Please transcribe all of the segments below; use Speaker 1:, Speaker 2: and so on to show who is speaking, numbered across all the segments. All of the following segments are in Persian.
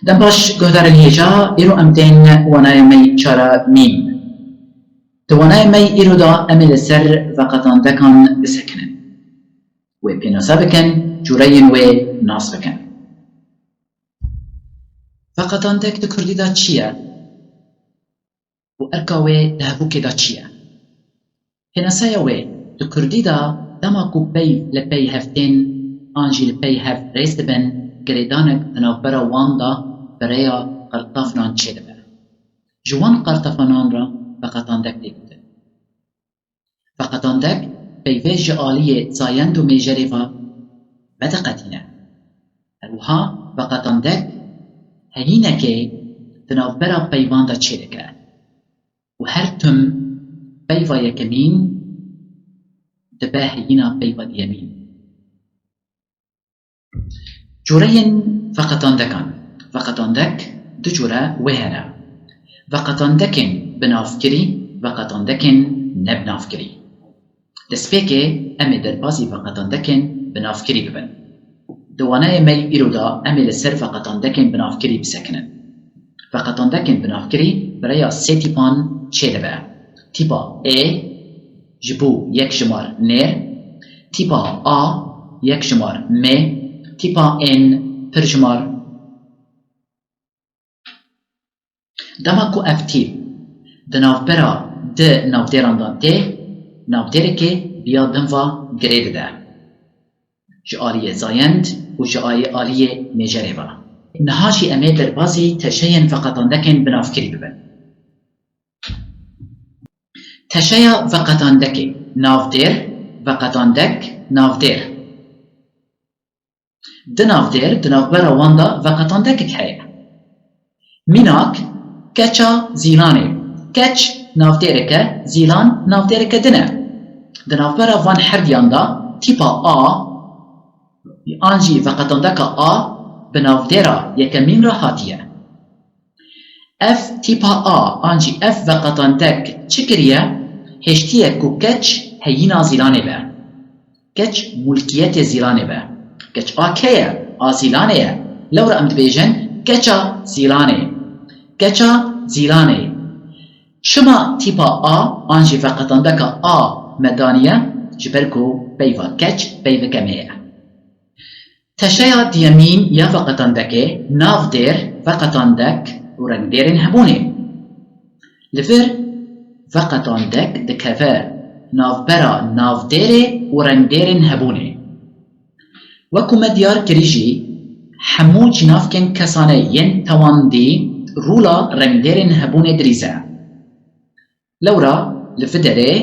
Speaker 1: دم باش گهدار الهجا ایرو امتین ونای می چارا میم توانای می ایرو دا امل سر وقتان دکان بسکنن و پیناسا بکن جورین و ناس بکن وقتان دک دکردی دا چیه و ارکاوی دهبوکی دا چیه پیناسا یوی دکردی دا دما کو پی لپی هفتین آنجی لپی هفت ریس دبن گریدانک تناو برا واندا برای قرطافنان چه دبن جوان قرطافنان را وقتاندک دیگوده وقتاندک پیویج آلیه زایند و میجری و بدقتینه اروها وقتاندک هینه که تناو برا پیواندا چه دکه و هر تم پیوا یکمین دبه هینا پیوا دیمین جورين وقتاندك دو جورا وهنا وقتاندكن بنافكري وقتاندكن نبنافكري دسبيكي امي دربازي وقتاندكن بنافكري ببن دواناي مي إيرودا امي لسر وقتاندكن بنافكري بسكنن وقتاندكن بنافكري بريا سي تيبان چه دبا تيبا A جبو يك جمار نير تيبا A يك جمار مي تيبا ان پرجمار دماكو افتيب دناف برا د ناف ديران دان تي ناف ديركي بيا دنفا گريد ده جآلية زايند و جآلية آلية مجربا نهاجي امي دربازي تشين فقطان دكن بناف كري ببن تشيا فقطان دكي ناف دير فقطان دك ناف دير دناف دير دناف برا واندا وقتاندك هيا ميناك كاتشا زيلاني كاتش ناف ديرك زيلان ناف ديرك دناف برا وان حردياندا تيبا انجي وقتاندك بناف ديرا يكمين راحاتيا اف تيبا انجي اف وقتاندك چكريا هشتيا كو كاتش هينا زيلاني با كاتش ملكيت زيلاني با كتش آكيا زيلانيا لو رأمت بيجن كتشا زيلاني شما تيبا آنجي فقطان دكا مدانية جبركو بيفا كتش بيفا كمية تشايا ديامين يا فقطان دكي ناف دير فقطان دك ورنگ ديرين هبوني لفر فقطان دك دكفر ناف برا ناف ديري ورنگ ديرين هبوني وكما ديار كريجي حمو جنافكن كسانه ين تواندي رولا رنگديرن هبون دريزا لورا لفدره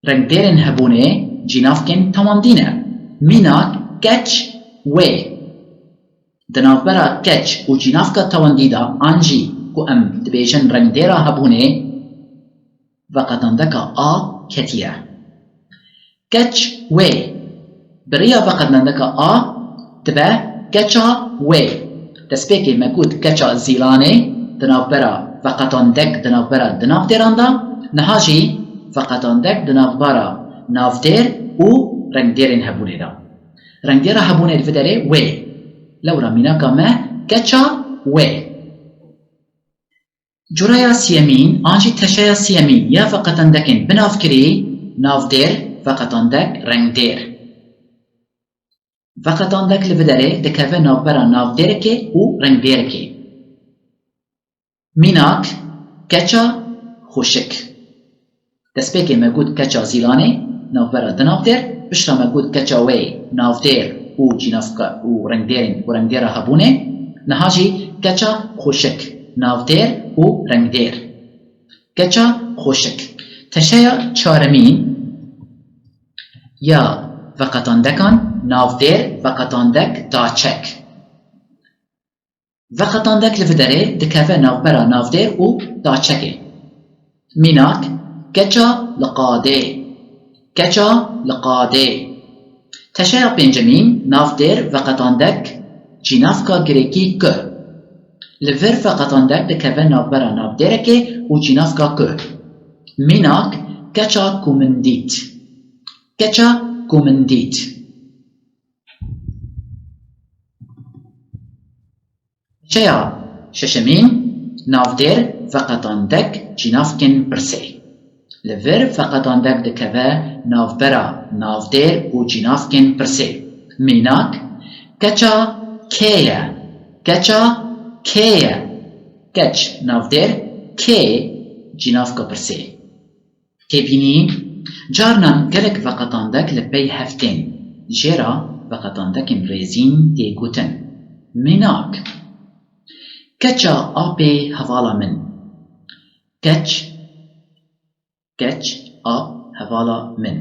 Speaker 1: رنگديرن هبونه جنافكن تواندينه ميناك كتش وي دناف برا كتش و جنافكا توانديدا انجي كو ام دبيجن رنگديرا هبونه وقتاندكا كتيا كتش وي بريا فقط نندكا تبا كتشا وي تسبيكي مكود كتشا زيلاني دناف برا فقطان دك دناف برا دناف ديراندا نهاجي فقطان دك دناف برا ناف دير و رنگ ديرين هبوني دا رنگ ديرا هبوني الفدري وي لورا ميناكا ما كتشا وي جرايا سيامين انجي تشايا سيامين يا فقطان دكين بناف كري ناف دير فقطان دك رنگ دير وقتاندك لفدره دكافه ناف برا ناف ديركي و رنگ ديركي ميناك كتشا خوشك دسبيكي مجود كتشا زيلاني ناف برا دناف دير بشرا مجود كتشا وي ناف دير و جنافكا و رنگ ديرين و رنگ ديرا هبونه نهاجي كتشا خوشك ناف دير و رنگ دير كتشا خوشك تشايا چارمين يا وقتاندكان ناف دير وقتاندك داچك وقتاندك لفدره دكافه ناف برا ناف دير و داچكي ميناك كتشا لقاده تشايا بنجامين ناف دير وقتاندك جنافكا گريكي ك لفر وقتاندك دكافه ناف برا ناف ديركي و جنافكا ك ميناك كتشا كومنديت Çeya şeşemîn navdêr veqetandek cînavkên pirsê. Li vir veqetandek dikeve navbera navdêr û cînavkên pirsê. Mînak keça kê ye. Keça kê ye. Keç navdêr kê cînavka pirsê. Kêbînî carnan gelek veqetandek li pey heftên jêra veqetandekên rêzîn tê gotin. Mînak keça apê hevala min. Keç ap hevala min.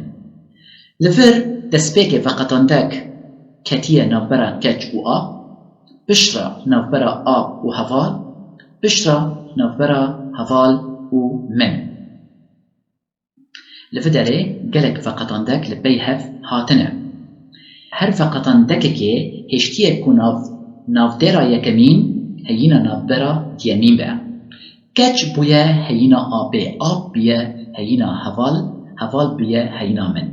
Speaker 1: Li vir destpêkê veqetandek ketiye navbera keç û ap, piştre navbera ap û heval, piştre navbera heval û min. Li vir derê gelek veqetandek li pey hev hatine. Her veqetandekekê hêştiyek ku navdêra yekemîn heyîna navbera diyemîn be. Keç bûye heyîna apê, ap bûye heyîna heval, heval bûye heyîna min.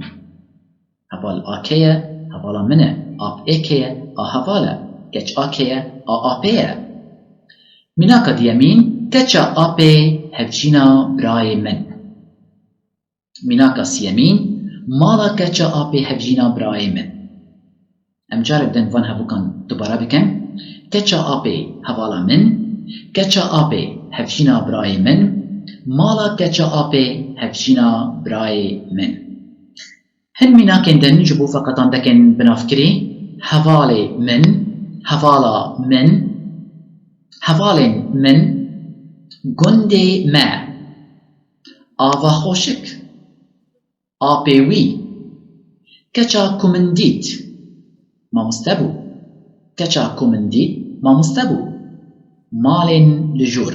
Speaker 1: Heval akê ye, hevala min e. Ap êkê ye, a heval e. Keç akê ye, a apê ye. Mînaka diyemîn keça apê hevjîna birayê min. Mînaka siyemîn mala keça apê hevjîna birayê min. Em carek din van hevûkan dubara bikin. Keça apê hevala min, keça apê hevjîna birayê min, mala keça apê hevjîna birayê min. Hin mînakên din ji bo veqetandekên binavkirî hevalê min, hevala min, hevalên min, gundê me, ava xweşik, apê wî, keça ku min dît, mamoste bû. Keça ku min dît, mamoste bû. Malên li jûr.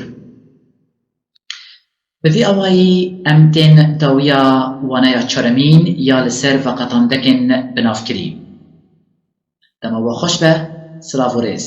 Speaker 1: Bi vî awayî em tên dawiya waneya çaremîn ya li ser veqetandekên binavkirî. Dema we xweş be, silav û rêz.